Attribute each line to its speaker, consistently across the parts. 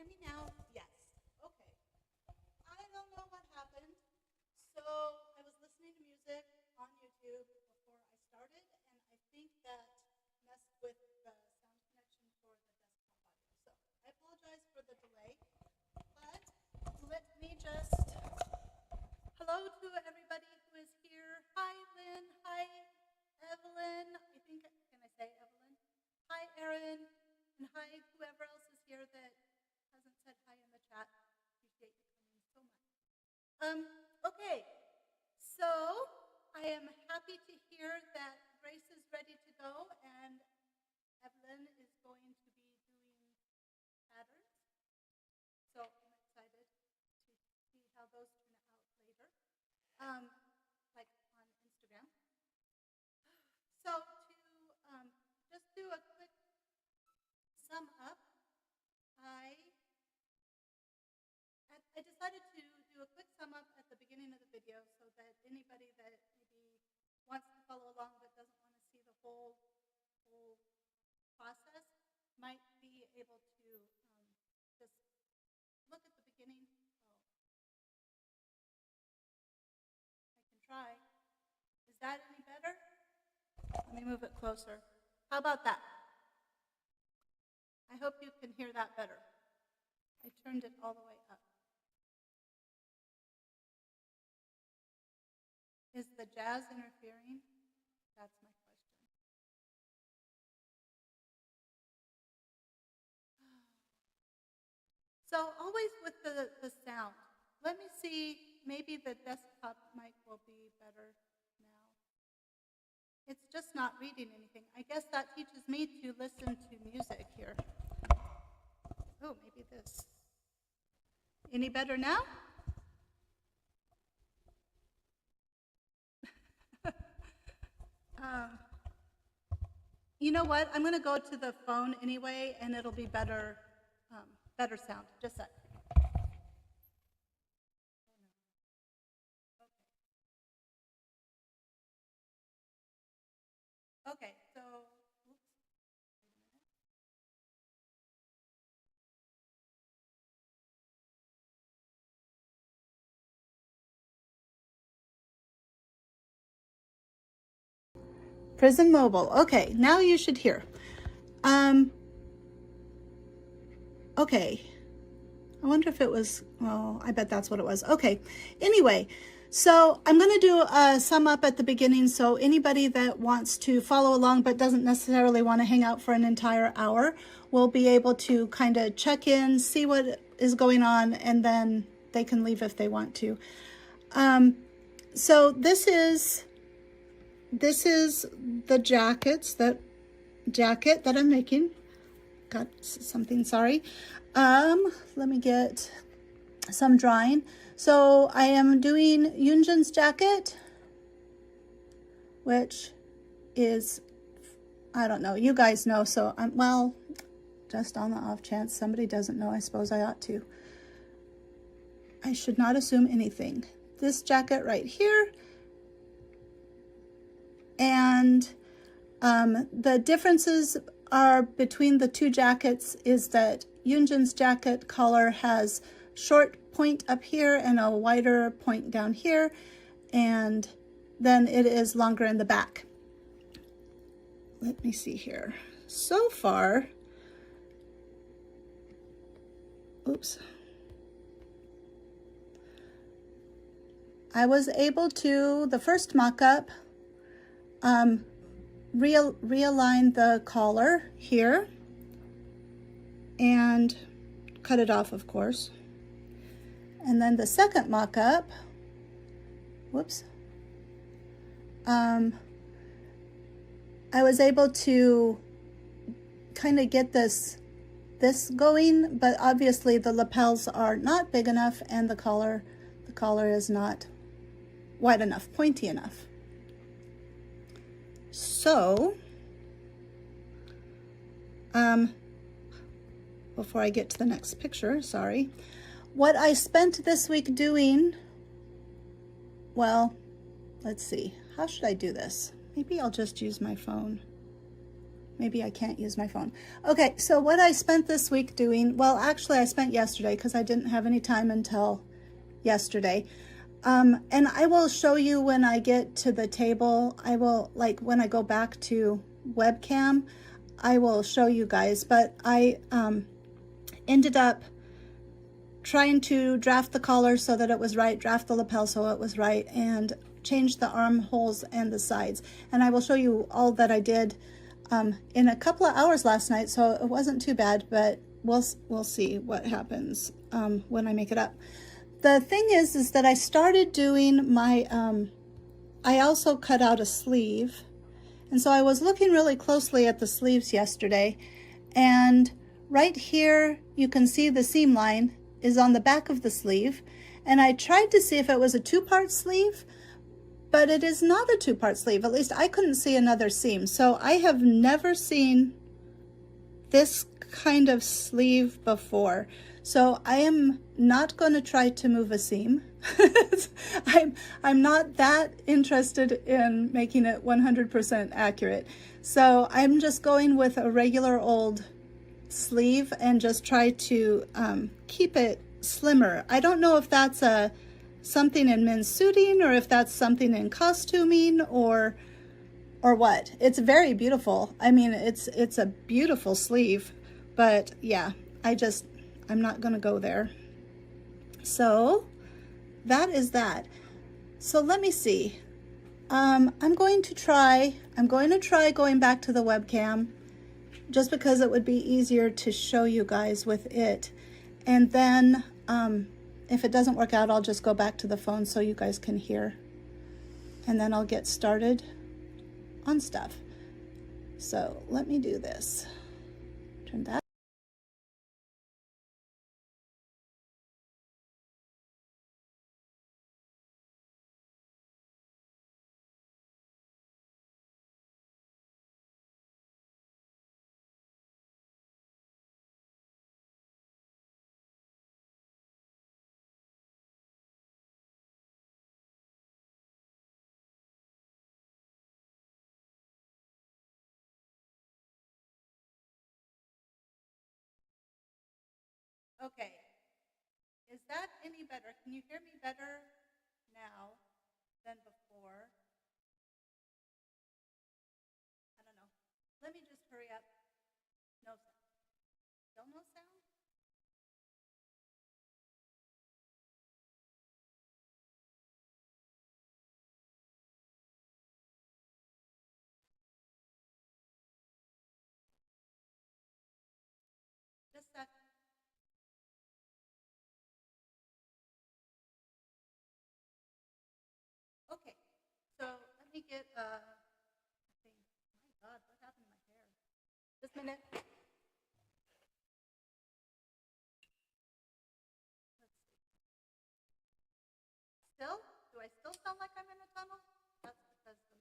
Speaker 1: hear me now? Yes. Okay. I don't know what happened. So I was listening to music on YouTube before I started, and I think that messed with the sound connection for the desktop audio. So I apologize for the delay, but let me just, hello to everybody who is here. Hi, Lynn. Hi, Evelyn. I think, can I say Evelyn? Hi, Erin. And hi, whoever else is here that hasn't said hi in the chat. Appreciate you coming so much. Okay, so I am happy to hear that Grace is ready to go and Evelyn is going to be doing patterns. So I'm excited to see how those turn out later, like on Instagram. So to just do a quick sum up, I decided to do a quick sum up at the beginning of the video so that anybody that maybe wants to follow along but doesn't want to see the whole process might be able to just look at the beginning. I can try. Is that any better? Let me move it closer. How about that? I hope you can hear that better. I turned it all the way up. Is the jazz interfering? That's my question. So always with the sound. Let me see, maybe the desktop mic will be better now. It's just not reading anything. I guess that teaches me to listen to music here. Oh, maybe this. Any better now? You know what? I'm going to go to the phone anyway, and it'll be better, better sound. Just a sec. Okay, so, oops. Prison Mobile. Okay, now you should hear. Okay. I wonder if it was, well, I bet that's what it was. Okay. Anyway, so I'm going to do a sum up at the beginning. So anybody that wants to follow along but doesn't necessarily want to hang out for an entire hour will be able to kind of check in, see what is going on, and then they can leave if they want to. So this is the jacket that I'm making. Got something, sorry. Let me get some drawing. So I am doing Hyunjin's jacket, which is, I don't know, you guys know, so I'm, well, just on the off chance somebody doesn't know, I suppose I ought to. I should not assume anything. This jacket right here, and the differences are between the two jackets is that Hyunjin's jacket collar has short point up here and a wider point down here, and then it is longer in the back. Let me see here. So far, oops, I was able to, the first mock-up, realign the collar here and cut it off, of course. And then the second mock-up, whoops, I was able to kind of get this going, but obviously the lapels are not big enough and the collar is not wide enough, pointy enough. So, before I get to the next picture, sorry, what I spent this week doing, well, let's see, how should I do this? Maybe I'll just use my phone. Maybe I can't use my phone. Okay, so what I spent this week doing, well, actually I spent yesterday because I didn't have any time until yesterday. And I will show you when I get to the table. I will, like when I go back to webcam, I will show you guys. But I ended up trying to draft the collar so that it was right, draft the lapel so it was right, and change the armholes and the sides. And I will show you all that I did in a couple of hours last night, so it wasn't too bad, but we'll see what happens when I make it up. The thing is that I started doing my, I also cut out a sleeve. And so I was looking really closely at the sleeves yesterday. And right here, you can see the seam line is on the back of the sleeve. And I tried to see if it was a two-part sleeve, but it is not a two-part sleeve. At least I couldn't see another seam. So I have never seen this kind of sleeve before. So I am not going to try to move a seam. I'm not that interested in making it 100% accurate. So I'm just going with a regular old sleeve and just try to keep it slimmer. I don't know if that's something in men's suiting or if that's something in costuming or what. It's very beautiful. I mean, it's a beautiful sleeve, but yeah, I'm not going to go there. So that is that. So let me see. I'm going to try going back to the webcam just because it would be easier to show you guys with it. And then if it doesn't work out, I'll just go back to the phone so you guys can hear. And then I'll get started on stuff. So let me do this. Turn that. Okay, is that any better? Can you hear me better now than before? I don't know. Let me just hurry up. No sound. Still no sound? Just a sec. Okay, so let me get thing. My God, what happened to my hair? Just a minute. Let's see. Still? Do I still sound like I'm in a tunnel? That's because the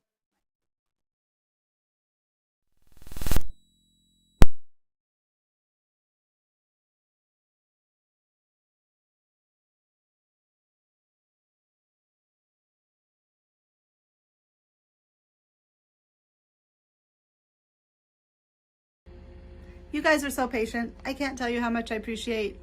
Speaker 1: You guys are so patient. I can't tell you how much I appreciate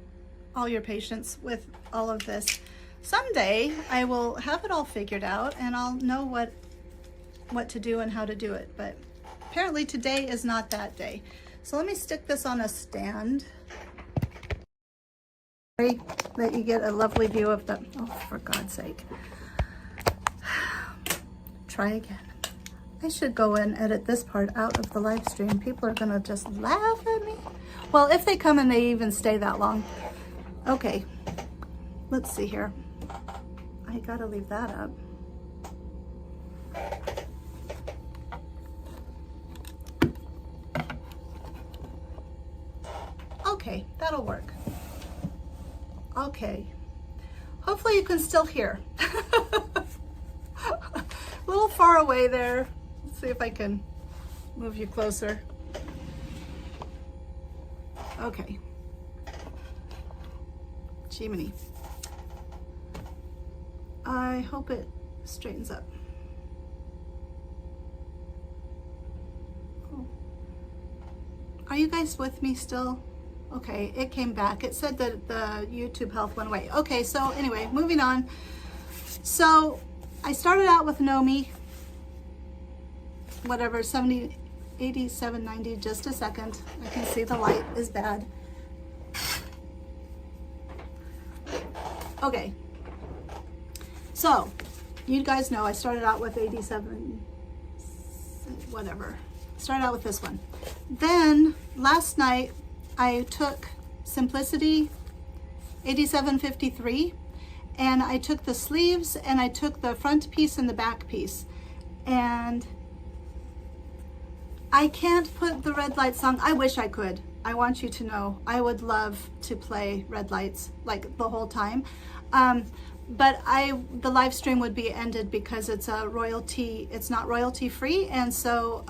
Speaker 1: all your patience with all of this. Someday I will have it all figured out and I'll know what to do and how to do it, but apparently today is not that day. So let me stick this on a stand. That you get a lovely view of the, oh, for God's sake. Try again. I should go and edit this part out of the live stream. People are gonna just laugh at me. Well, if they come and they even stay that long. Okay, let's see here. I gotta leave that up. Okay, that'll work. Okay, hopefully you can still hear. A little far away there. Let's see if I can move you closer. Okay. Jiminy. I hope it straightens up. Oh, Are you guys with me still? Okay, it came back. It said that the YouTube health went away. Okay, so anyway, moving on. So I started out with Nomi, whatever, 70, 87, 90, just a second. I can see the light is bad. Okay, so you guys know I started out with 87, whatever. Started out with this one. Then last night I took Simplicity 8753 and I took the sleeves and I took the front piece and the back piece, and I can't put the red light song. I wish I could. I want you to know I would love to play Red Lights like the whole time, but the live stream would be ended because it's not royalty free, and so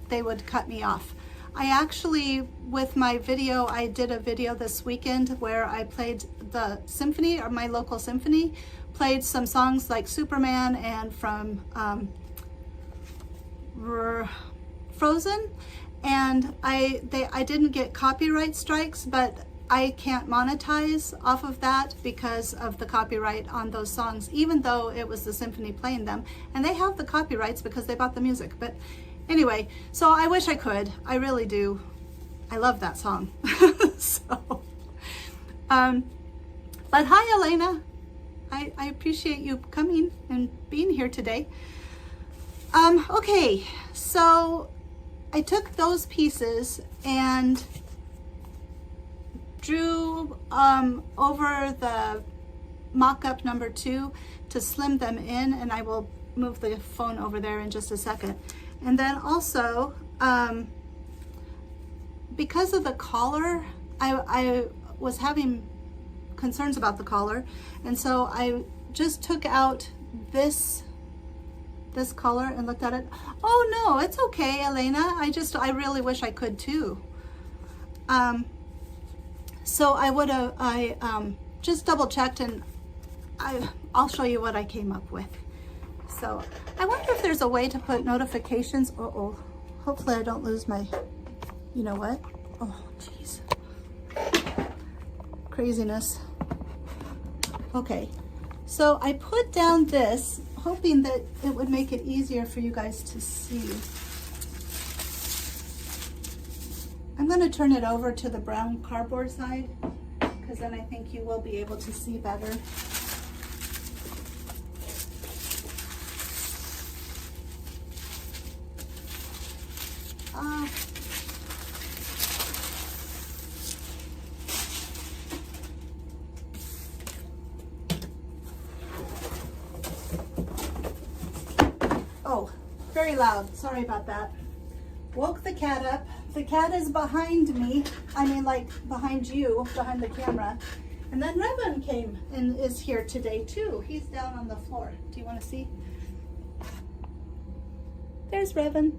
Speaker 1: they would cut me off. I actually, with my video, I did a video this weekend where I played the symphony, or my local symphony, played some songs like Superman and from Frozen, and I didn't get copyright strikes, but I can't monetize off of that because of the copyright on those songs, even though it was the symphony playing them, and they have the copyrights because they bought the music. But anyway, so I wish I could. I really do. I love that song. So, but hi, Elena. I appreciate you coming and being here today. Okay, so I took those pieces and drew over the mock-up number 2 to slim them in, and I will move the phone over there in just a second. And then also, because of the collar, I was having concerns about the collar, and so I just took out this collar and looked at it. Oh no, it's okay, Elena. I really wish I could too. So I just double checked, and I'll show you what I came up with. So I wonder if there's a way to put notifications. Uh-oh, hopefully I don't lose my, you know what? Oh, jeez. Craziness. Okay, so I put down this, hoping that it would make it easier for you guys to see. I'm going to turn it over to the brown cardboard side, because then I think you will be able to see better. Oh, very loud. Sorry about that. Woke the cat up. The cat is behind me. I mean, like behind you, behind the camera. And then Revan came and is here today too. He's down on the floor. Do you want to see? There's Revan.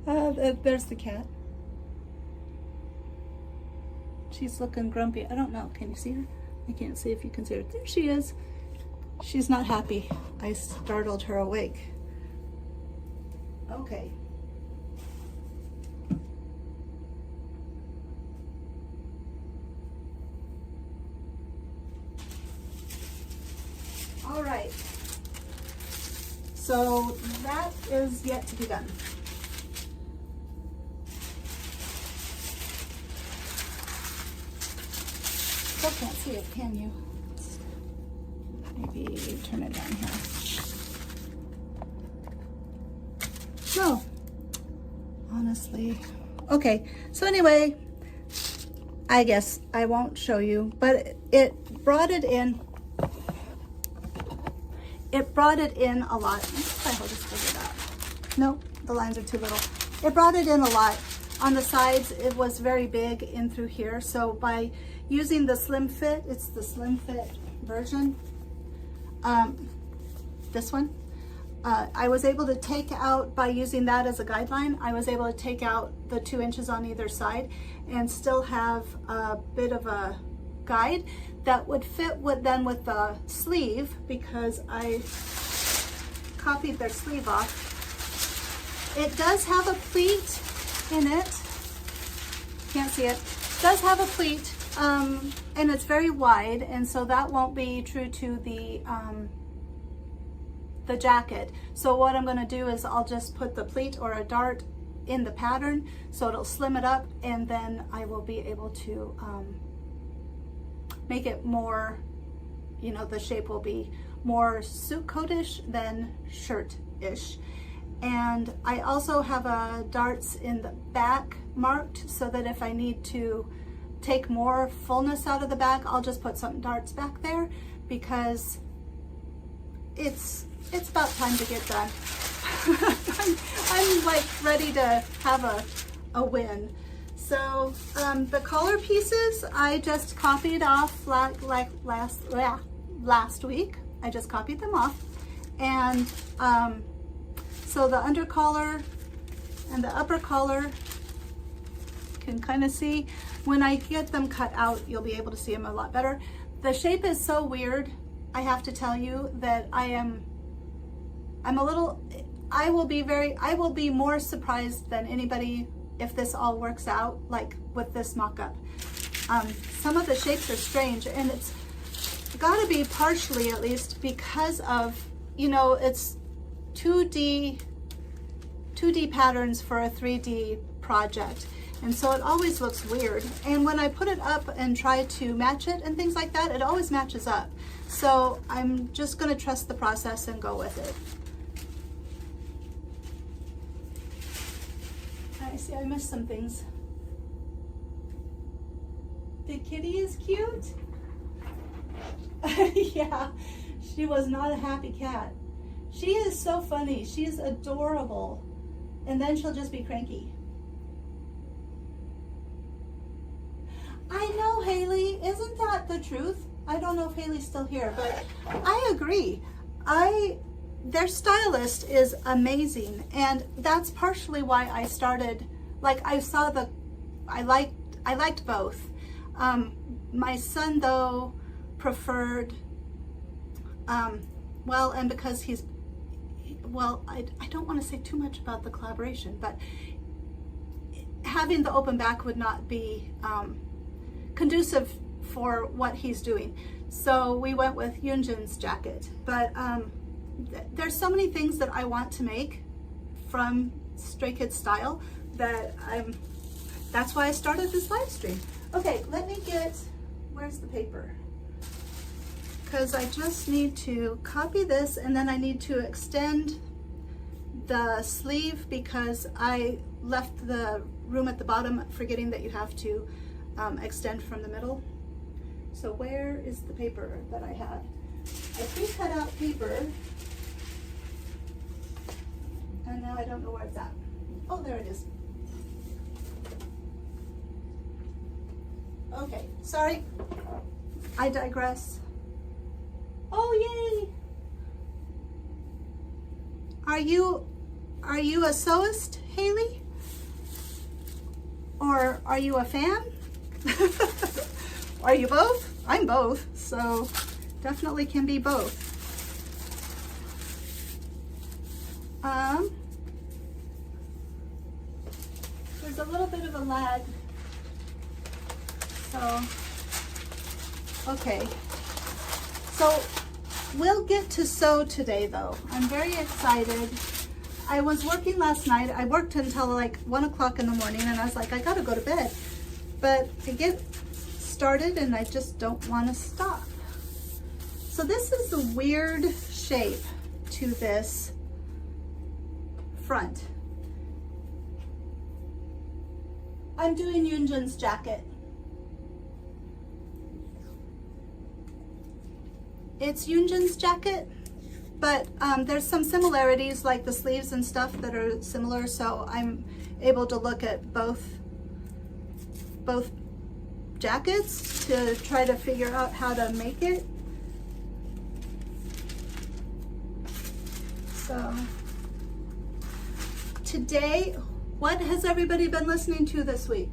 Speaker 1: There's the cat. She's looking grumpy. I don't know. Can you see her? I can't see if you can see her. There she is. She's not happy. I startled her awake. Okay. All right. So that is yet to be done. Still can't see it, can you? Maybe turn it down here. No, honestly. Okay, so anyway, I guess I won't show you, but it brought it in. It brought it in a lot. I'll just figure it out. Nope, the lines are too little. It brought it in a lot. On the sides, it was very big in through here. So by using the slim fit, it's the slim fit version. This one. I was able to take out, by using that as a guideline, I was able to take out the 2 inches on either side and still have a bit of a guide that would fit with the sleeve, because I copied their sleeve off. It does have a pleat, in it. Can't see it. It does have a pleat, and it's very wide, and so that won't be true to the jacket. So what I'm going to do is I'll just put the pleat or a dart in the pattern so it'll slim it up, and then I will be able to make it more, you know, the shape will be more suit coat-ish than shirt-ish. And I also have darts in the back marked so that if I need to take more fullness out of the back, I'll just put some darts back there, because it's about time to get done. I'm like ready to have a win. So the collar pieces I just copied off like last week. I just copied them off, and so the under collar and the upper collar, can kind of see. When I get them cut out, you'll be able to see them a lot better. The shape is so weird, I have to tell you, that I will be more surprised than anybody if this all works out, like with this mock-up. Some of the shapes are strange, and it's got to be partially, at least, because of, you know, it's 2D patterns for a 3D project. And so it always looks weird. And when I put it up and try to match it and things like that, it always matches up. So I'm just going to trust the process and go with it. I see I missed some things. The kitty is cute. Yeah, she was not a happy cat. She is so funny. She's adorable. And then she'll just be cranky. I know, Haley. Isn't that the truth? I don't know if Haley's still here, but I agree. Their stylist is amazing, and that's partially why I started. Like, I liked both. My son, though, preferred, well, and because I don't want to say too much about the collaboration, but having the open back would not be conducive for what he's doing. So we went with Hyunjin's jacket. But there's so many things that I want to make from Stray Kids Style that that's why I started this live stream. Okay, let me where's the paper? Because I just need to copy this, and then I need to extend the sleeve because I left the room at the bottom forgetting that you have to extend from the middle. So where is the paper that I had? I pre-cut out paper, and now I don't know where it's at. Oh, there it is. Okay, sorry, I digress. Oh, yay! Are you a sewist, Haley? Or are you a fan? Are you both? I'm both, so definitely can be both. There's a little bit of a lag. So, okay. So we'll get to sew today, though. I'm very excited. I was working last night. I worked until like 1 o'clock in the morning, and I was like, I gotta go to bed. But I get started and I just don't want to stop. So this is the weird shape to this front. I'm doing Hyunjin's jacket. It's Hyunjin's jacket, but there's some similarities, like the sleeves and stuff that are similar, so I'm able to look at both jackets to try to figure out how to make it. So today, what has everybody been listening to this week?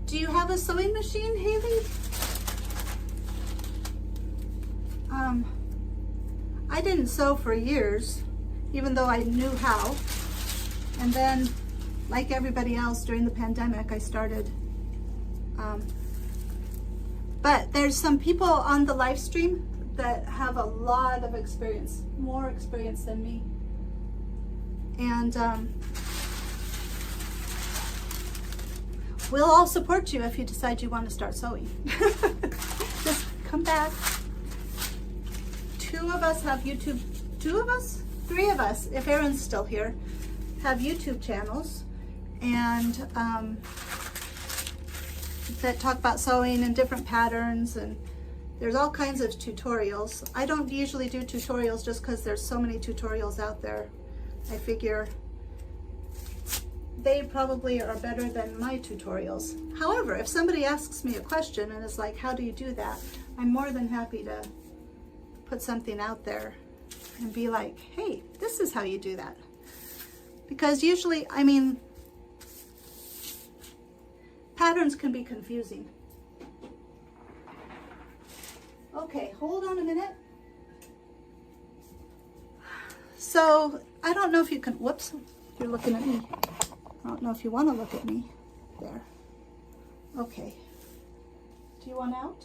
Speaker 1: Do you have a sewing machine, Haley? I didn't sew for years, even though I knew how. And then, like everybody else during the pandemic, I started. But there's some people on the live stream that have a lot of experience, more experience than me. And we'll all support you if you decide you want to start sewing. Just come back. 2 of us have YouTube, 2 of us? 3 of us, if Aaron's still here, have YouTube channels and that talk about sewing and different patterns, and there's all kinds of tutorials. I don't usually do tutorials just because there's so many tutorials out there. I figure they probably are better than my tutorials. However, if somebody asks me a question and is like, how do you do that? I'm more than happy to put something out there and be like, hey, this is how you do that. Because usually, I mean, patterns can be confusing. Okay, hold on a minute. So, I don't know if you can, whoops, you're looking at me. I don't know if you want to look at me. There. Okay. Do you want out?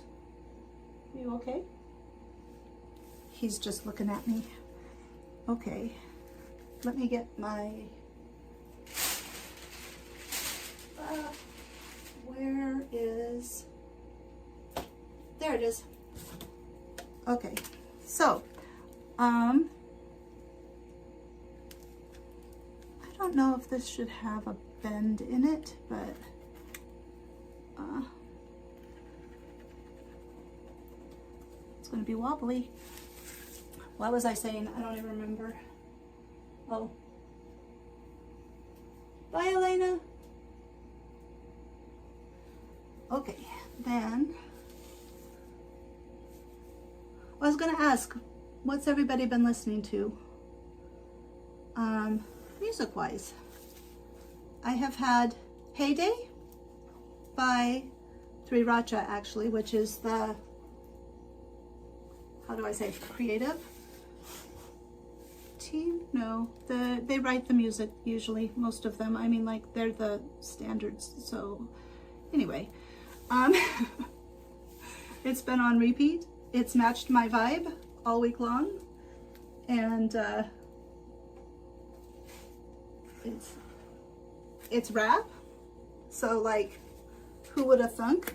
Speaker 1: Are you okay? He's just looking at me. Okay. Let me get my... where is... There it is. Okay. So, I don't know if this should have a bend in it, but it's going to be wobbly. What was I saying? I don't even remember. Oh. Bye, Elena. Okay, then I was going to ask, what's everybody been listening to? Music-wise. I have had Heyday by Sriracha, actually, which is the, how do I say, creative team? No, they write the music usually, most of them. I mean, like, they're the standards. So anyway, it's been on repeat. It's matched my vibe all week long, and it's rap, so like, who would have thunk?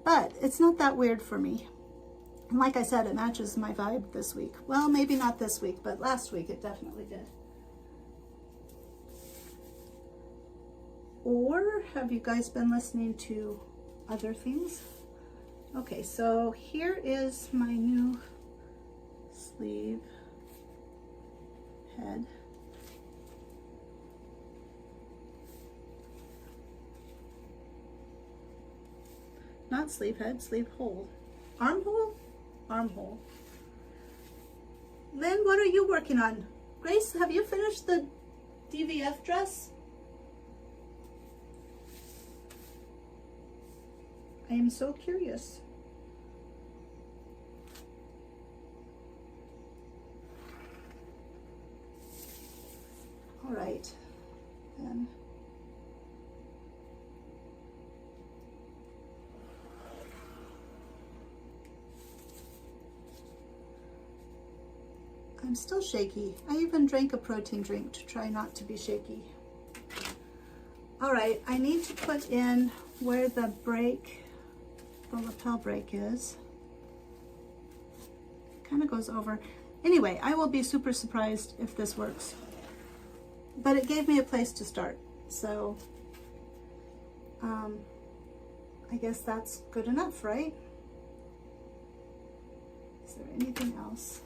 Speaker 1: But it's not that weird for me. And like I said, it matches my vibe this week. Well, maybe not this week, but last week it definitely did. Or have you guys been listening to other things? Okay, so here is my new sleeve head. Not sleeve head, sleeve hole. Armhole? Armhole. Lynn, what are you working on? Grace, have you finished the DVF dress? I am so curious. All right, then. I'm still shaky. I even drank a protein drink to try not to be shaky. All right, I need to put in where the break, the lapel break is. Kind of goes over. Anyway, I will be super surprised if this works. But it gave me a place to start. So, I guess that's good enough, right? Is there anything else?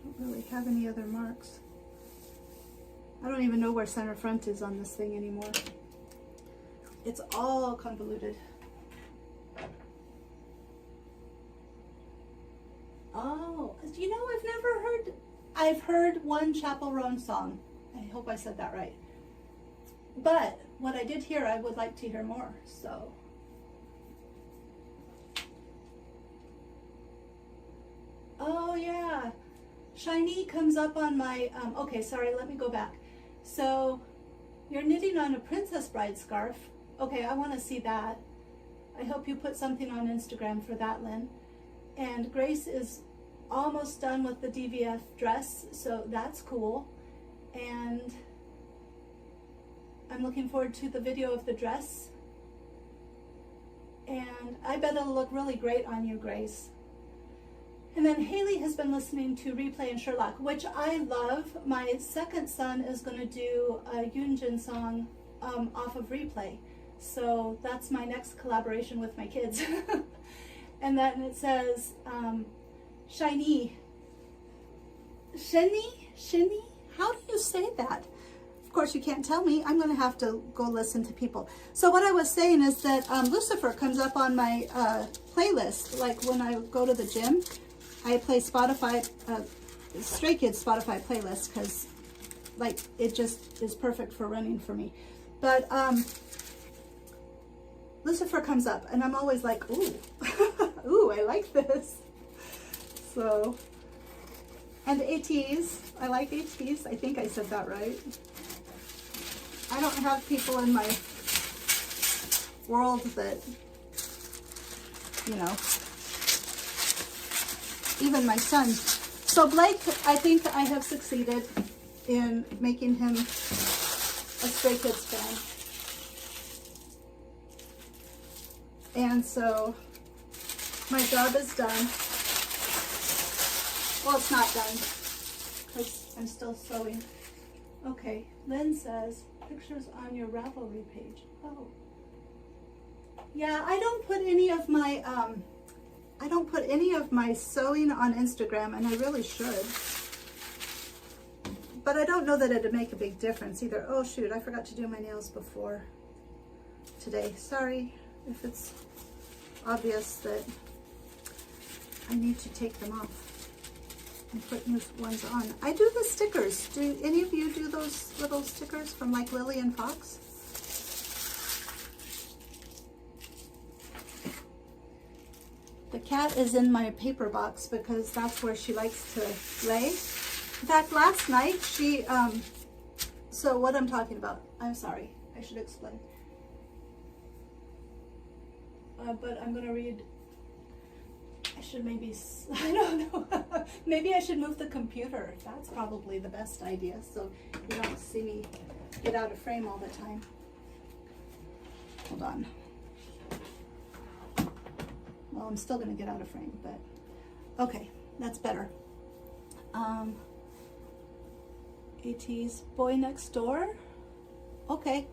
Speaker 1: Don't really have any other marks. I don't even know where center front is on this thing anymore. It's all convoluted. Oh, you know, I've heard one Chapel Roan song. I hope I said that right. But what I did hear, I would like to hear more, so. Oh yeah, Shiny comes up on my, okay, sorry, let me go back. So you're knitting on a Princess Bride scarf. Okay, I want to see that. I hope you put something on Instagram for that, Lynn. And Grace is almost done with the DVF dress, so that's cool. And I'm looking forward to the video of the dress. And I bet it'll look really great on you, Grace. And then Haley has been listening to Replay and Sherlock, which I love. My second son is going to do a Hyunjin song off of Replay. So that's my next collaboration with my kids. And then it says, Shiny. Shiny? How do you say that? Of course, you can't tell me. I'm going to have to go listen to people. So what I was saying is that Lucifer comes up on my playlist. Like when I go to the gym, I play Spotify, Stray Kids Spotify playlist because like it just is perfect for running for me. But Lucifer comes up and I'm always like, ooh, ooh, I like this. So, and ATs, I like ATs. I think I said that right. I don't have people in my world that, you know, even my son. So Blake, I think I have succeeded in making him a Stray Kids fan. And so my job is done. Well, it's not done because I'm still sewing. Okay, Lynn says, pictures on your Ravelry page. Oh. Yeah, I don't put any of my sewing on Instagram, and I really should. But I don't know that it'd make a big difference either. Oh shoot, I forgot to do my nails before today. Sorry if it's obvious that I need to take them off and put new ones on. I do the stickers. Do any of you do those little stickers from like Lily and Fox? The cat is in my paper box because that's where she likes to lay. In fact, last night she, so what I'm talking about, I'm sorry, I should explain. But I'm going to read, I should maybe, I don't know, maybe I should move the computer. That's probably the best idea, so you don't see me get out of frame all the time. Hold on. Well, I'm still going to get out of frame, but okay, that's better. AT's Boy Next Door. Okay.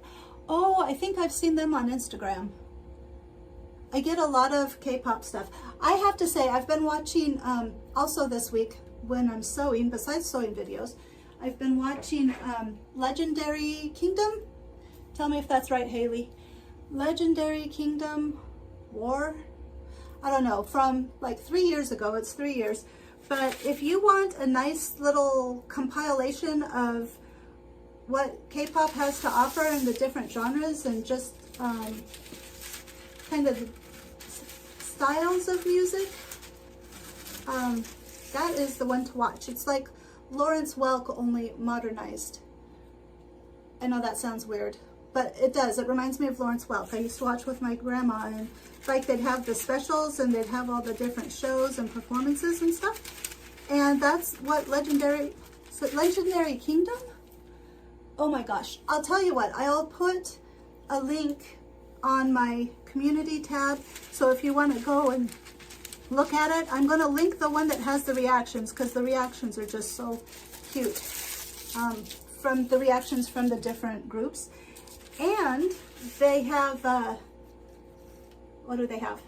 Speaker 1: Oh, I think I've seen them on Instagram. I get a lot of K-pop stuff. I have to say, I've been watching, also this week when I'm sewing, besides sewing videos, I've been watching Legendary Kingdom. Tell me if that's right, Haley. Legendary Kingdom War. I don't know, from like 3 years ago, it's 3 years. But if you want a nice little compilation of what K-pop has to offer in the different genres and just kind of styles of music, that is the one to watch. It's like Lawrence Welk, only modernized. I know that sounds weird, but it does. It reminds me of Lawrence Welk. I used to watch with my grandma, and like they'd have the specials and they'd have all the different shows and performances and stuff. And that's what Legendary Kingdom? Oh my gosh. I'll tell you what, I'll put a link on my community tab. So if you want to go and look at it, I'm going to link the one that has the reactions because the reactions are just so cute. From the reactions from the different groups. And they have, what do they have?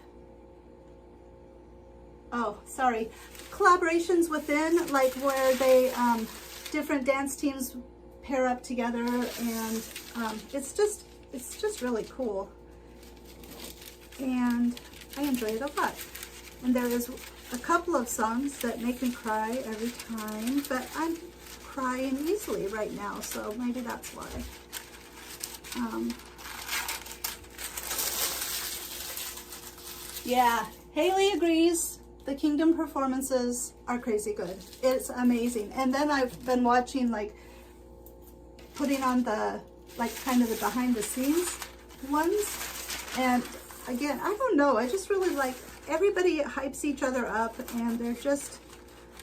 Speaker 1: Oh, sorry. Collaborations within, like where they, different dance teams pair up together, and it's just really cool. And I enjoy it a lot. And there is a couple of songs that make me cry every time, but I'm crying easily right now, so maybe that's why. Yeah, Haley agrees. The Kingdom performances are crazy good. It's amazing. And then I've been watching, like, putting on the, like, kind of the behind the scenes ones. And again, I don't know. I just really like, everybody hypes each other up, and they're just,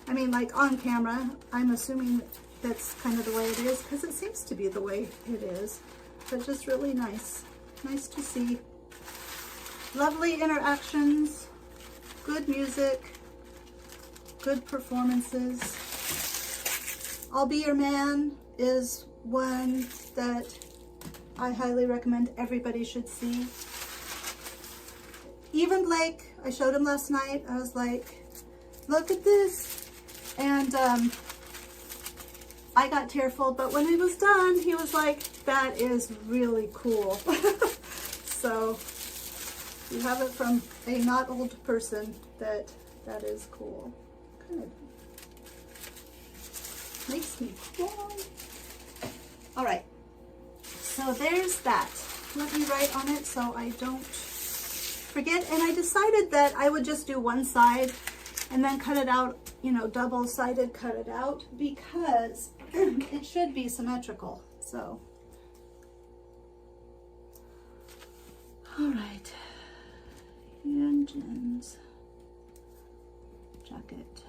Speaker 1: I mean, like on camera, I'm assuming that's kind of the way it is, because it seems to be the way it is. But just really nice. Nice to see. Lovely interactions, good music, good performances. I'll Be Your Man is one that I highly recommend everybody should see. Even Blake, I showed him last night. I was like, look at this. And I got tearful, but when he was done, he was like, that is really cool. So you have it from a not old person that is cool. Kind of makes me cry. All right, so there's that. Let me write on it so I don't forget. And I decided that I would just do one side and then cut it out, you know, double-sided cut it out, because it should be symmetrical. So, all right. Hyunjin's jacket,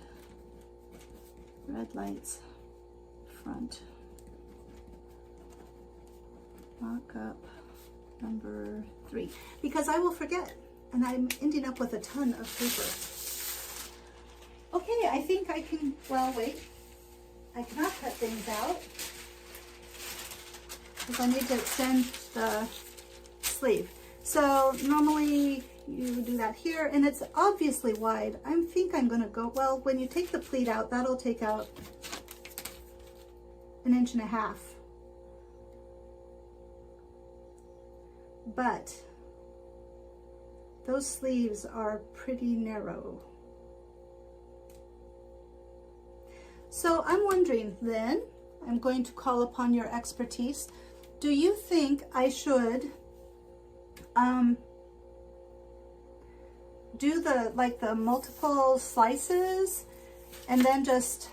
Speaker 1: red lights, front, mock-up number 3, because I will forget, and I'm ending up with a ton of paper. Okay, I think I can, well, wait, I cannot cut things out because I need to extend the sleeve. So normally you do that here, and it's obviously wide. I think I'm gonna go, well, when you take the pleat out, that'll take out 1.5 inches. But those sleeves are pretty narrow. So I'm wondering then, I'm going to call upon your expertise. Do you think I should do the multiple slices and then just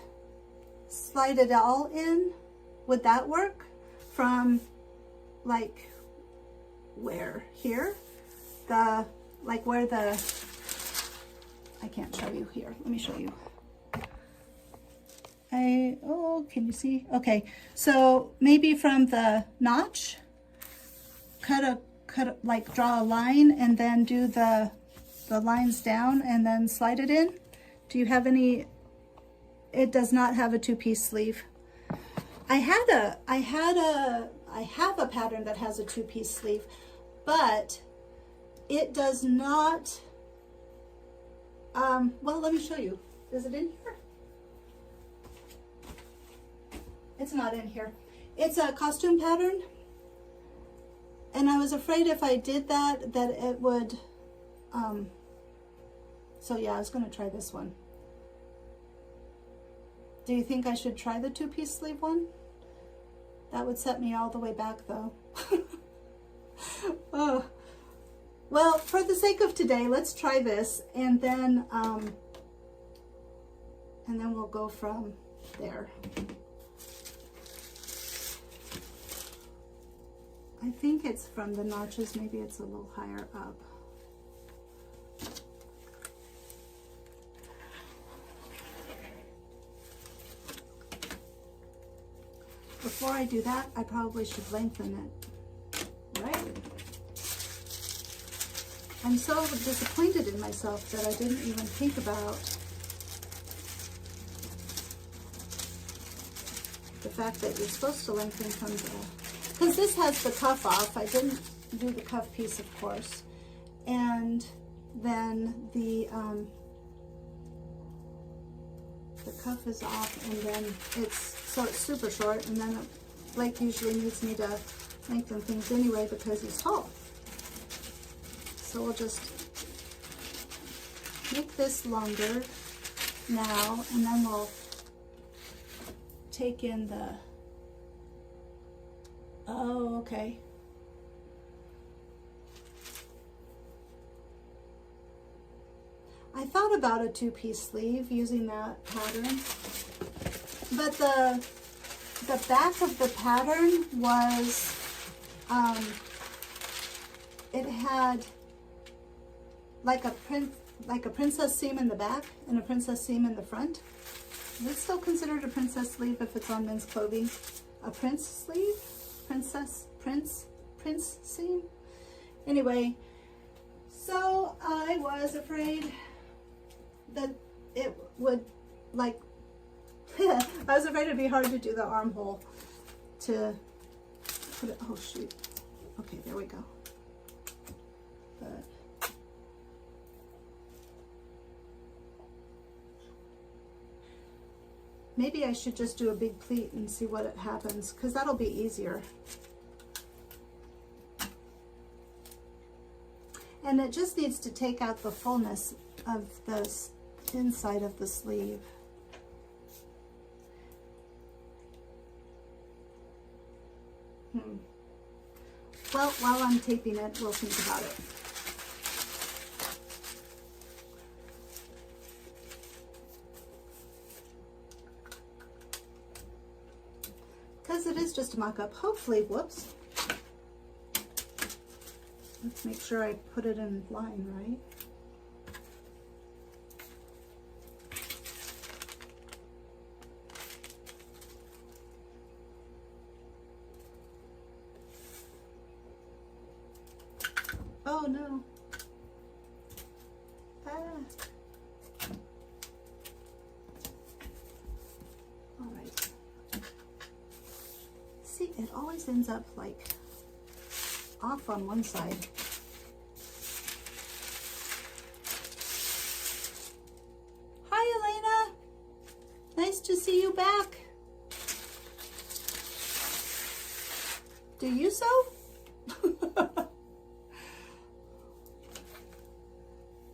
Speaker 1: slide it all in? Would that work? From like where? Here? Like where the, I can't show you here. Let me show you. Can you see? Okay, so maybe from the notch, like draw a line and then do the lines down and then slide it in. Do you have any? It does not have a 2-piece sleeve. I have a pattern that has a 2-piece sleeve, but it does not. Well, let me show you. Is it in here? It's not in here. It's a costume pattern, and I was afraid if I did that it would, so yeah, I was going to try this one. Do you think I should try the 2-piece sleeve one? That would set me all the way back though. Oh. Well, for the sake of today, let's try this, and then we'll go from there. I think it's from the notches, maybe it's a little higher up. Before I do that, I probably should lengthen it, right? I'm so disappointed in myself that I didn't even think about the fact that you're supposed to lengthen from the, because this has the cuff off. I didn't do the cuff piece, of course. And then the cuff is off, and then it's super short, and then Blake usually needs me to lengthen things anyway because he's tall. So we'll just make this longer now, and then we'll take in the, oh, okay. I thought about a two-piece sleeve using that pattern, but the back of the pattern was, it had like a princess seam in the back and a princess seam in the front. Is it still considered a princess sleeve if it's on men's clothing? A prince sleeve? Prince seam? Anyway, so I was afraid that it would, like, I was afraid it'd be hard to do the armhole to put it, oh shoot. Okay, there we go. But maybe I should just do a big pleat and see what happens, because that'll be easier. And it just needs to take out the fullness of the inside of the sleeve. Well, while I'm taping it, we'll think about it. Because it is just a mock-up. Hopefully, whoops. Let's make sure I put it in line, right? Oh no. Ah. All right. See, it always ends up like off on one side. Hi, Elena. Nice to see you back. Do you sew?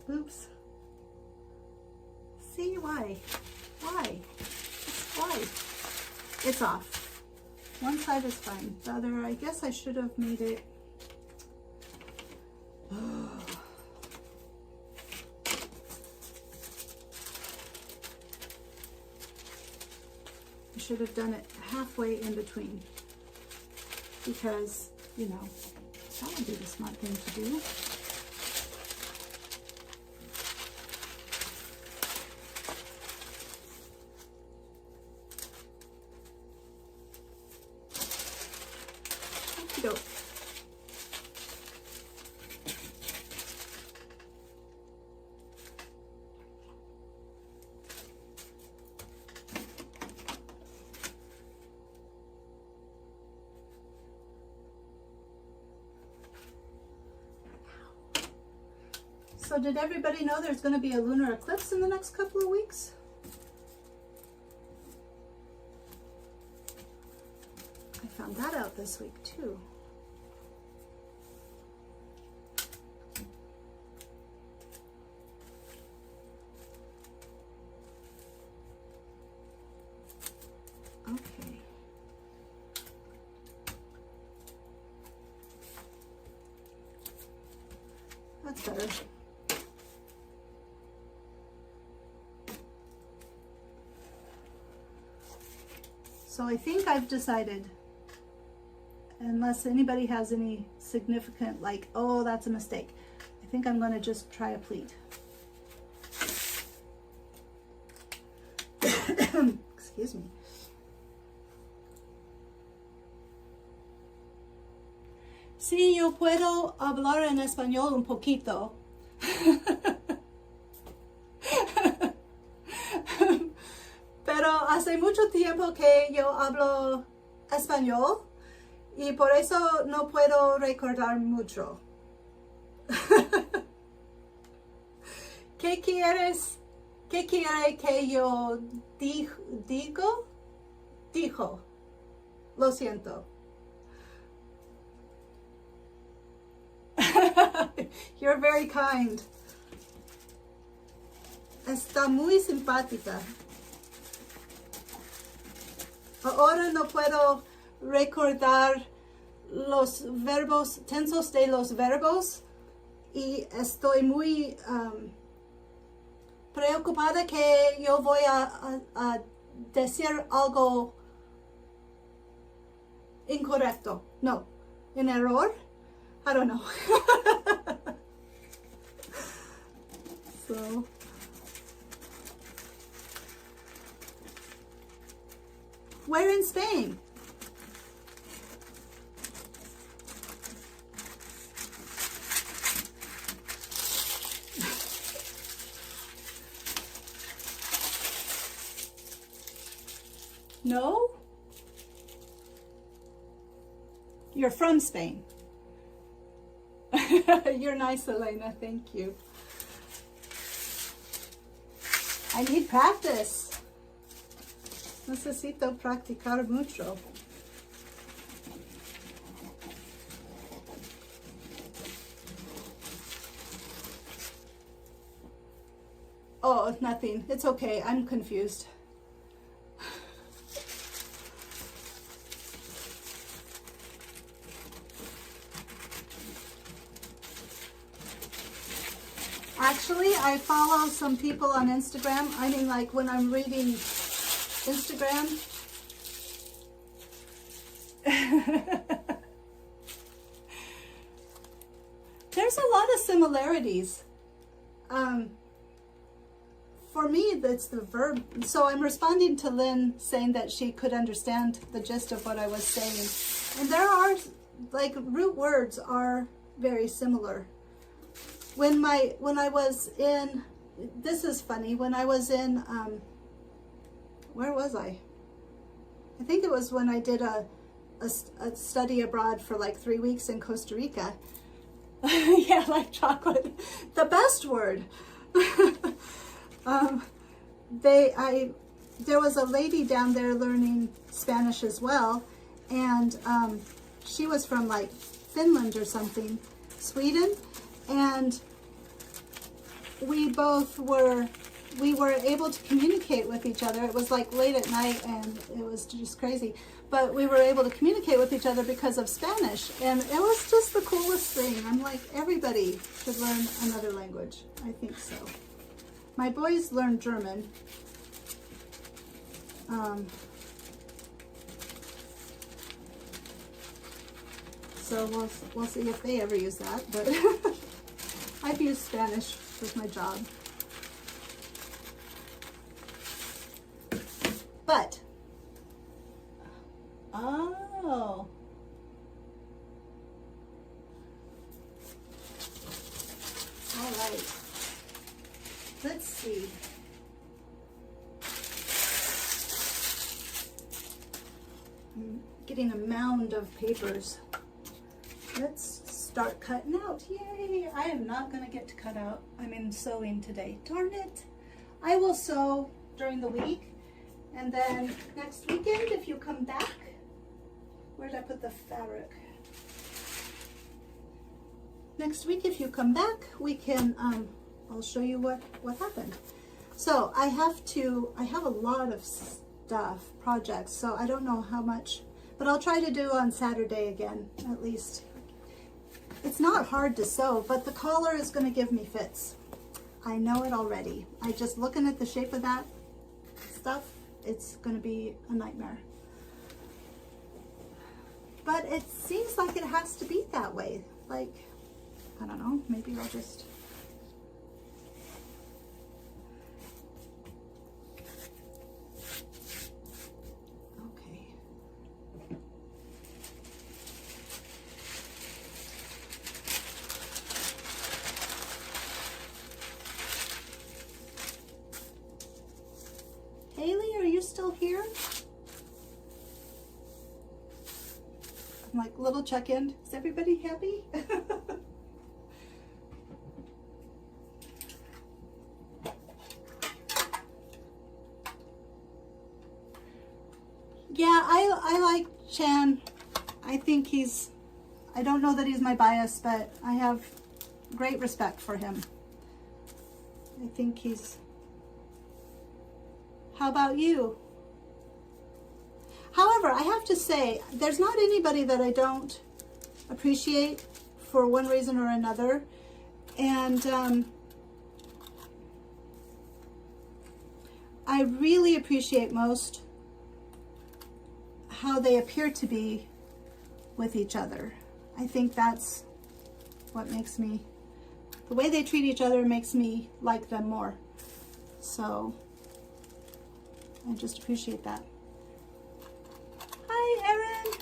Speaker 1: Oops. See, why? Why? Why? It's off. One side is fine. The other, I guess I should have made it. I should have done it halfway in between, because, you know, that would be the smart thing to do. Okey-doke. So did everybody know there's going to be a lunar eclipse in the next couple of weeks? I found that out this week too. Okay. That's better. So I think I've decided, unless anybody has any significant, like, oh, that's a mistake, I think I'm going to just try a pleat. Excuse me. Sí, yo puedo hablar en español un poquito. Pero hace mucho tiempo que yo hablo español y por eso no puedo recordar mucho. ¿Qué quieres? ¿Qué quiere que yo digo? Dijo. Lo siento. You're very kind. Está muy simpática. Ahora no puedo recordar los verbos, tensos de los verbos, y estoy muy preocupada que yo voy a decir algo incorrecto. No, en error. I don't know. So, where in Spain? No? You're from Spain. You're nice, Elena. Thank you. I need practice. Necesito practicar mucho. Oh, nothing. It's okay. I'm confused. Actually, I follow some people on Instagram. I mean, like when I'm reading Instagram. There's a lot of similarities. For me, that's the verb. So I'm responding to Lynn saying that she could understand the gist of what I was saying. And there are, like, root words are very similar. When I was in, this is funny, when I was in, where was I? I think it was when I did a study abroad for like 3 weeks in Costa Rica. Yeah, like chocolate. The best word. There was a lady down there learning Spanish as well, and she was from like Finland or something, Sweden. And we were able to communicate with each other. It was like late at night and it was just crazy. But we were able to communicate with each other because of Spanish. And it was just the coolest thing. I'm like, everybody should learn another language. I think so. My boys learned German. So we'll see if they ever use that. But I've used Spanish with my job. But, oh. All right. Let's see. I'm getting a mound of papers. Let's start cutting out. Yay! I am not going to get to cut out. I'm in sewing today. Darn it. I will sew during the week. And then next weekend, if you come back, where did I put the fabric? Next week, if you come back, we can, I'll show you what happened. So I have a lot of stuff, projects, so I don't know how much, but I'll try to do on Saturday again, at least. It's not hard to sew, but the collar is going to give me fits. I know it already. I just looking at the shape of that stuff, it's going to be a nightmare. But it seems like it has to be that way. Like, I don't know, maybe I'll just... Haley, are you still here? I'm like, little check-in. Is everybody happy? Yeah, I like Chan. I think I don't know that he's my bias, but I have great respect for him. I think he's... How about you? However, I have to say, there's not anybody that I don't appreciate for one reason or another. And I really appreciate most how they appear to be with each other. I think that's what makes me, the way they treat each other makes me like them more. So I just appreciate that. Hi, Erin.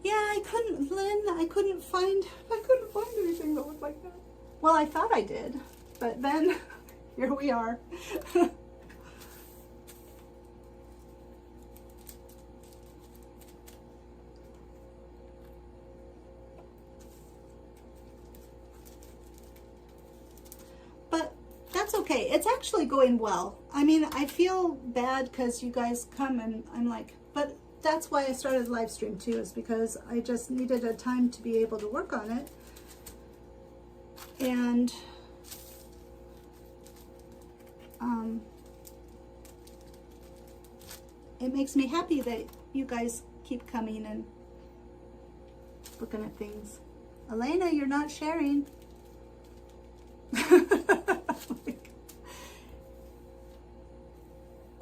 Speaker 1: Yeah, I couldn't, Lynn, I couldn't find anything that looked like that. Well, I thought I did, but then here we are. But that's okay. It's actually going well. I mean, I feel bad because you guys come and I'm like, but that's why I started the live stream too, is because I just needed a time to be able to work on it. And it makes me happy that you guys keep coming and looking at things. Elena, you're not sharing.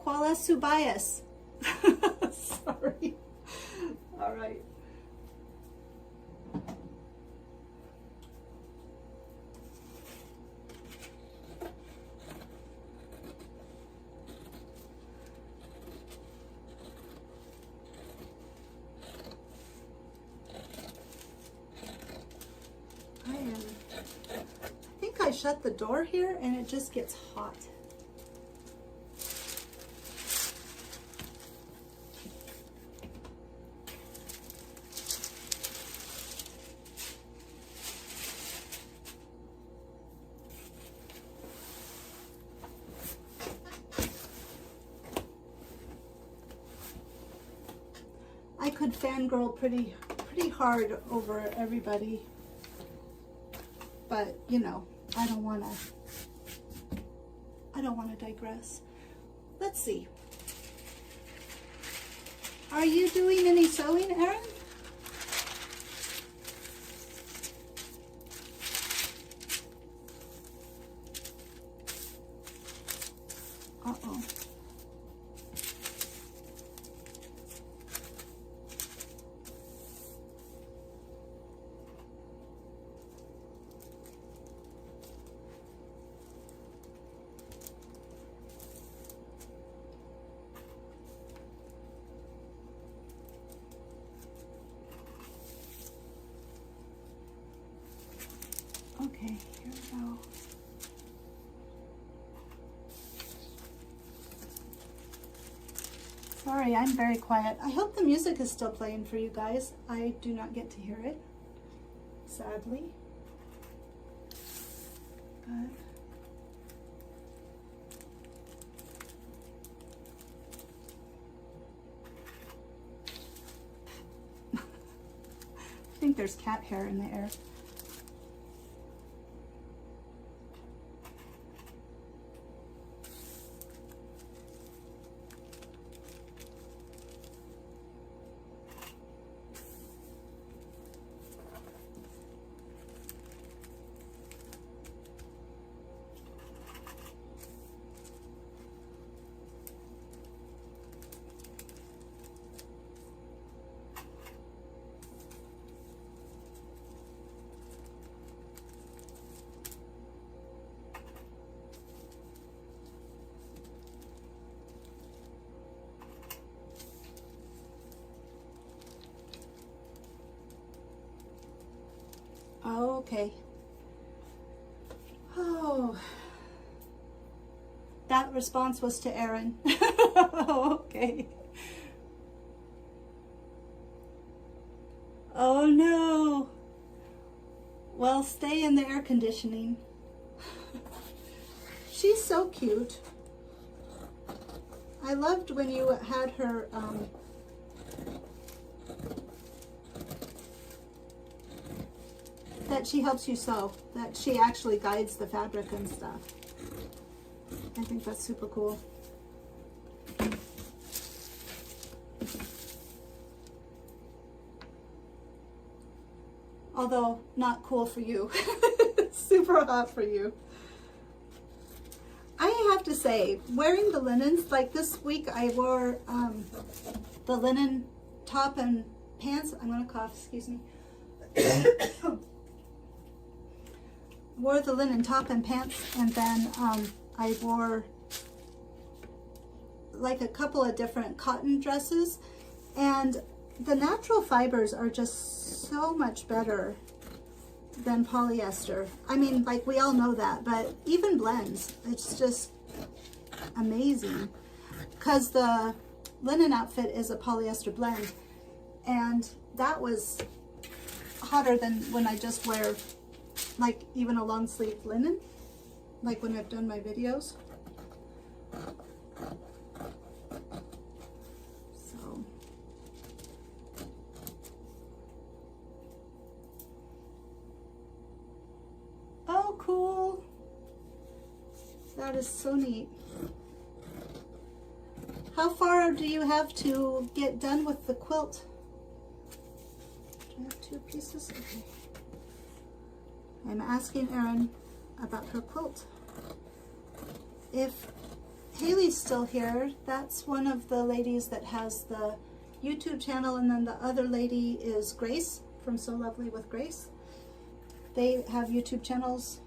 Speaker 1: ¿Cuál es su bias? Sorry. All right. I think I shut the door here and it just gets hot. I could fangirl pretty hard over everybody, but you know, I don't want to digress. Let's see. Are you doing any sewing, Erin? Uh-oh. Okay, here we go. Sorry, I'm very quiet. I hope the music is still playing for you guys. I do not get to hear it, sadly. But I think there's cat hair in the air. Oh, okay. Oh, that response was to Erin. Okay. Oh no. Well, stay in the air conditioning. She's so cute. I loved when you had her that she helps you sew, that she actually guides the fabric and stuff. I think that's super cool. Although not cool for you. super hot for you. I have to say, wearing the linens, like this week I wore the linen top and pants. I'm gonna cough, excuse me. Wore the linen top and pants, and then I wore like a couple of different cotton dresses, and the natural fibers are just so much better than polyester. I mean, like, we all know that, but even blends, it's just amazing, because the linen outfit is a polyester blend, and that was hotter than when I just wear like even a long sleeve linen, like when I've done my videos. So oh, cool. That is so neat. How far do you have to get done with the quilt? Do I have 2 pieces? Okay. I'm asking Erin about her quilt. If Haley's still here, that's one of the ladies that has the YouTube channel, and then the other lady is Grace from So Lovely with Grace. They have YouTube channels,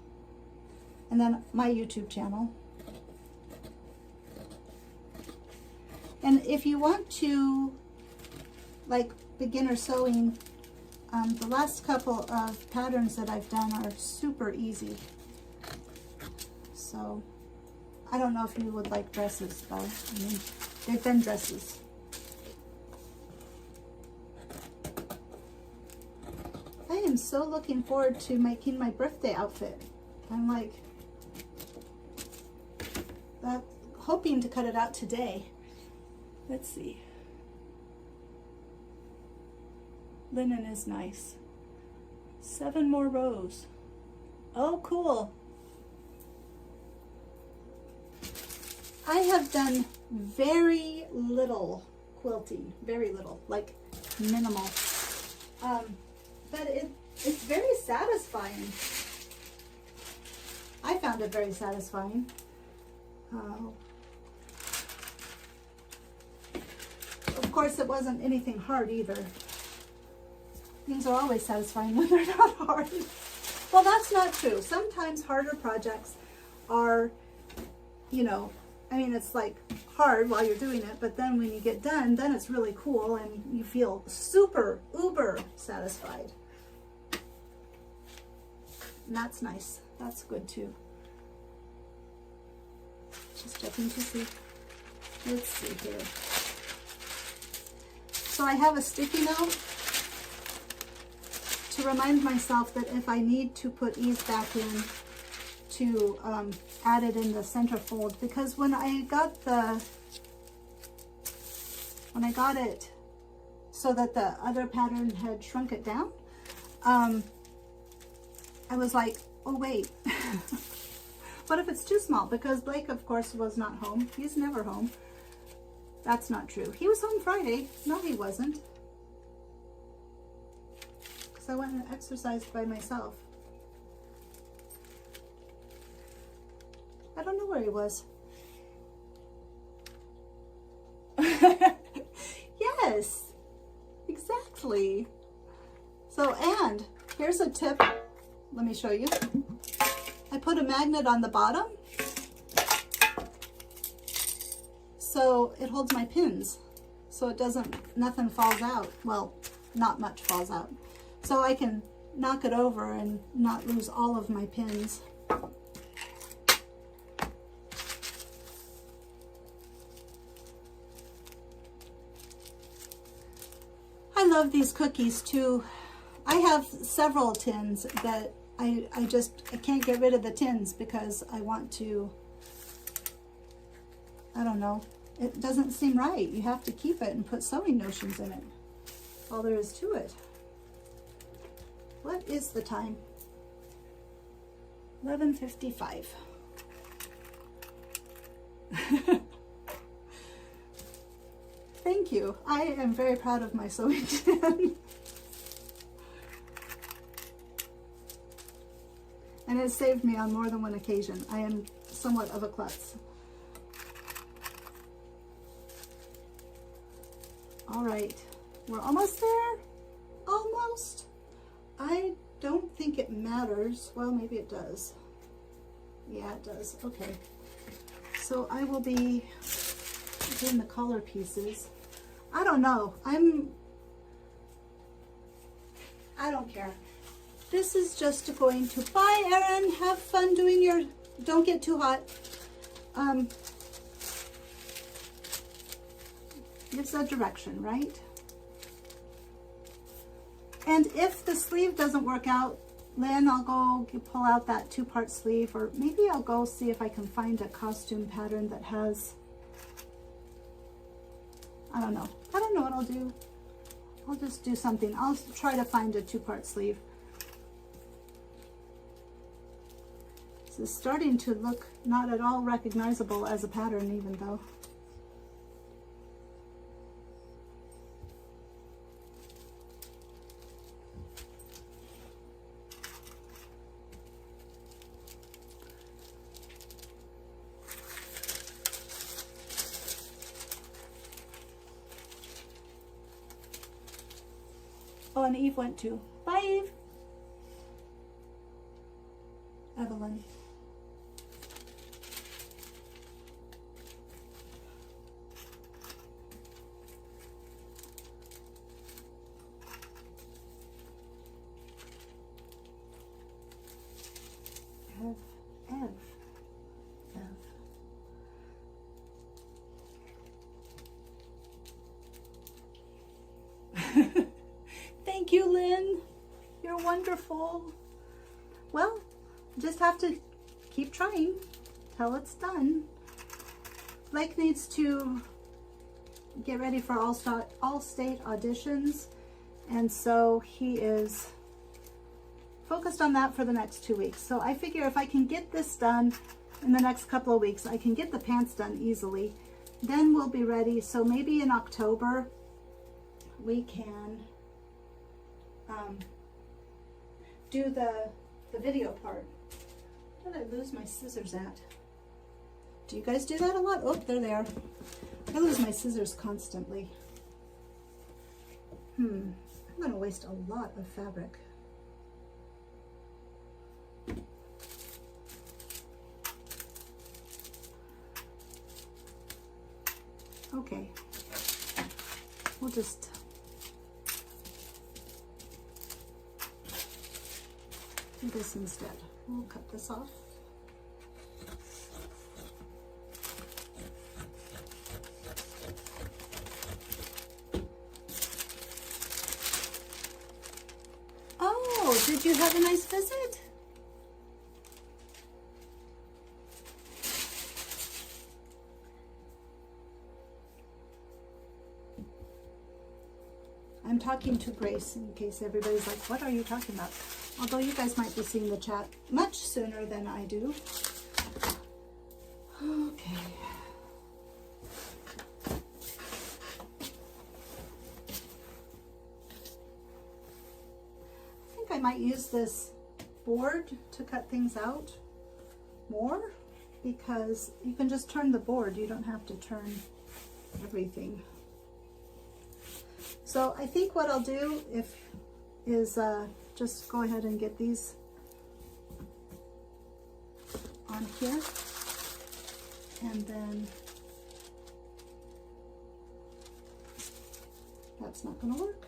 Speaker 1: and then my YouTube channel. And if you want to, like, beginner sewing, the last couple of patterns that I've done are super easy. So I don't know if you would like dresses, though. I mean, they've been dresses. I am so looking forward to making my birthday outfit. I'm like, hoping to cut it out today. Let's see. Linen is nice. 7 more rows. Oh, cool. I have done very little quilting, very little, like minimal. But it's very satisfying. I found it very satisfying. Of course, it wasn't anything hard either. Things are always satisfying when they're not hard. Well, that's not true. Sometimes harder projects are, you know, I mean, it's like hard while you're doing it, but then when you get done, then it's really cool and you feel super, uber satisfied. And that's nice. That's good too. Just checking to see. Let's see here. So I have a sticky note to remind myself that if I need to put ease back in, to add it in the center fold, because when I got it so that the other pattern had shrunk it down, I was like, oh wait, what if it's too small? Because Blake, of course, was not home. He's never home. That's not true. He was home Friday. No, he wasn't. Because I went and exercised by myself. I don't know where he was. Yes, exactly. So, and here's a tip. Let me show you. I put a magnet on the bottom so it holds my pins, so it doesn't, nothing falls out. Well, not much falls out. So I can knock it over and not lose all of my pins. I love these cookies too. I have several tins that I can't get rid of the tins because I want to, I don't know, it doesn't seem right. You have to keep it and put sewing notions in it. All there is to it. What is the time? 11:55. Thank you. I am very proud of my sewing tin. And it saved me on more than one occasion. I am somewhat of a klutz. All right, we're almost there. Almost. I don't think it matters. Well, maybe it does. Yeah, it does. Okay. So I will be doing the collar pieces. I don't know. I don't care. This is just going to, bye Erin, have fun doing your, don't get too hot. Gives a direction, right? And if the sleeve doesn't work out, Lynn, I'll go pull out that 2-part sleeve, or maybe I'll go see if I can find a costume pattern that has, I don't know what I'll do. I'll just do something. I'll try to find a 2-part sleeve. This is starting to look not at all recognizable as a pattern, even though. Oh, and Eve went too. Bye, Eve. Evelyn. Ev. Thank you, Lynn. You're wonderful. Well, just have to keep trying till it's done. Blake needs to get ready for all-state auditions, and so he is focused on that for the next 2 weeks. So I figure if I can get this done in the next couple of weeks, I can get the pants done easily. Then we'll be ready. So maybe in October we can do the video part. Where did I lose my scissors at? Do you guys do that a lot? Oh, there they are. I lose my scissors constantly. I'm gonna waste a lot of fabric. Okay, we'll just do this instead. We'll cut this off. Oh, did you have a nice visit? I'm talking to Grace in case everybody's like, what are you talking about? Although you guys might be seeing the chat much sooner than I do. Okay. I think I might use this board to cut things out more, because you can just turn the board. You don't have to turn everything. So I think what I'll do is just go ahead and get these on here, and then that's not going to work.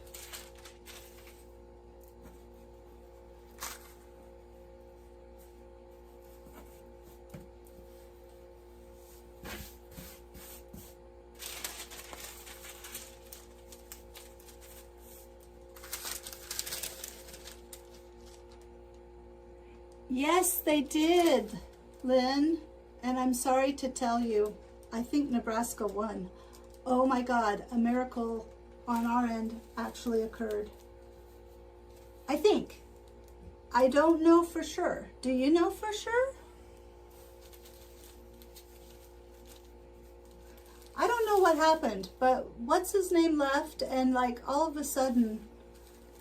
Speaker 1: Yes, they did, Lynn, and I'm sorry to tell you, I think Nebraska won. Oh my God, a miracle on our end actually occurred. I think. I don't know for sure. Do you know for sure? I don't know what happened, but what's his name left, and like all of a sudden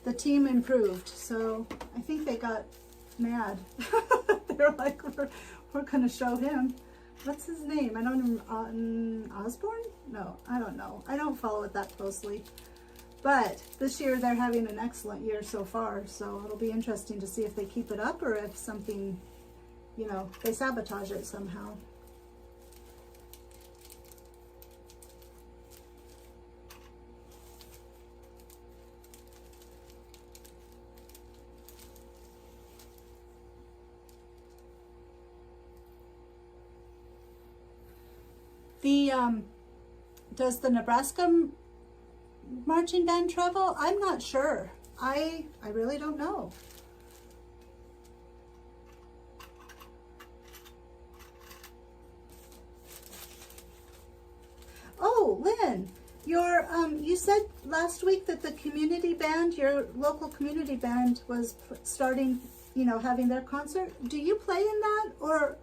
Speaker 1: the team improved. So I think they got mad. They're like, we're gonna show him. What's his name? I don't even, Osborne? No, I don't know. I don't follow it that closely. But this year they're having an excellent year so far, so it'll be interesting to see if they keep it up or if something, you know, they sabotage it somehow. Does the Nebraska marching band travel? I'm not sure. I really don't know. Oh, Lynn, you said last week that the community band, your local community band, was starting, you know, having their concert. Do you play in that, or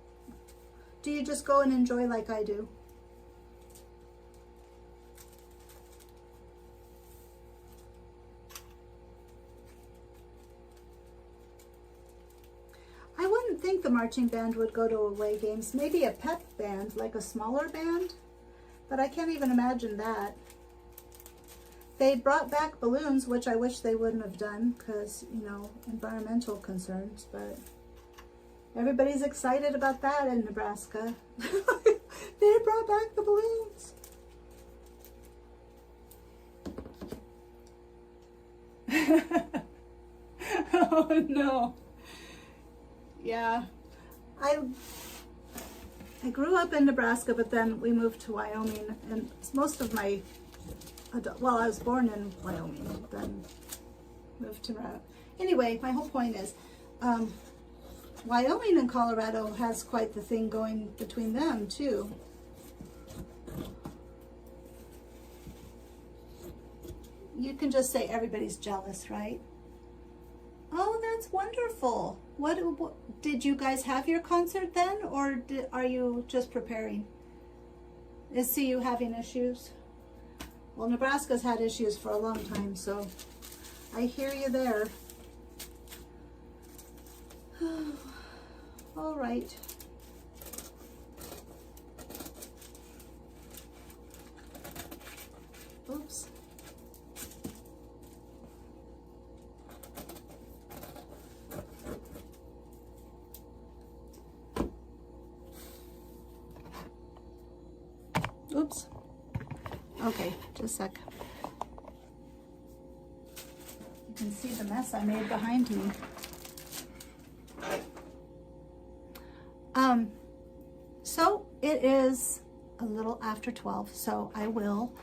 Speaker 1: do you just go and enjoy like I do? I wouldn't think the marching band would go to away games. Maybe a pep band, like a smaller band, but I can't even imagine that. They brought back balloons, which I wish they wouldn't have done because, you know, environmental concerns, but everybody's excited about that in Nebraska. They brought back the balloons. Oh no. Yeah, I grew up in Nebraska, but then we moved to Wyoming, and most of my well, I was born in Wyoming, then moved to anyway, my whole point is Wyoming and Colorado has quite the thing going between them too. You can just say everybody's jealous, right? Oh, that's wonderful. What did you guys have your concert then, or are you just preparing? Is CU having issues? Well, Nebraska's had issues for a long time, so I hear you there. All right. Oops. Oops. Okay, just a sec. You can see the mess I made behind me. So it is a little after 12, so I will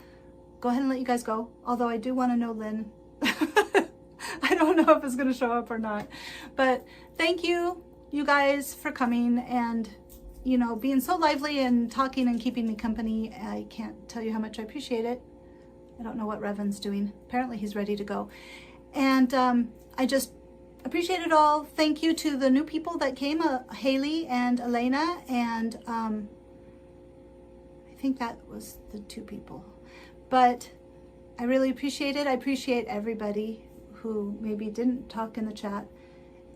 Speaker 1: go ahead and let you guys go. Although I do want to know Lynn. I don't know if it's going to show up or not. But thank you guys for coming and, you know, being so lively and talking and keeping me company. I can't tell you how much I appreciate it. I don't know what Revan's doing. Apparently he's ready to go. And I just appreciate it all. Thank you to the new people that came, Haley and Elena, and I think that was the 2 people. But I really appreciate it. I appreciate everybody who maybe didn't talk in the chat.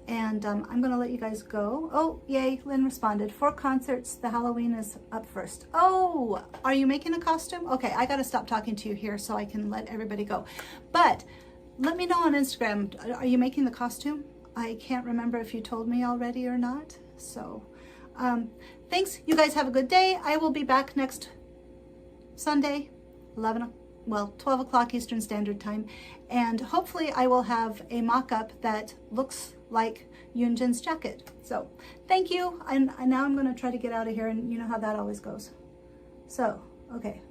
Speaker 1: And I'm going to let you guys go. Oh, yay, Lynn responded. 4 concerts, the Halloween is up first. Oh, are you making a costume? Okay, I got to stop talking to you here so I can let everybody go. But let me know on Instagram, are you making the costume? I can't remember if you told me already or not. So thanks. You guys have a good day. I will be back next Sunday, 12 o'clock Eastern Standard Time. And hopefully I will have a mock-up that looks like Hyunjin's jacket. So thank you. And now I'm going to try to get out of here, and you know how that always goes. So, okay.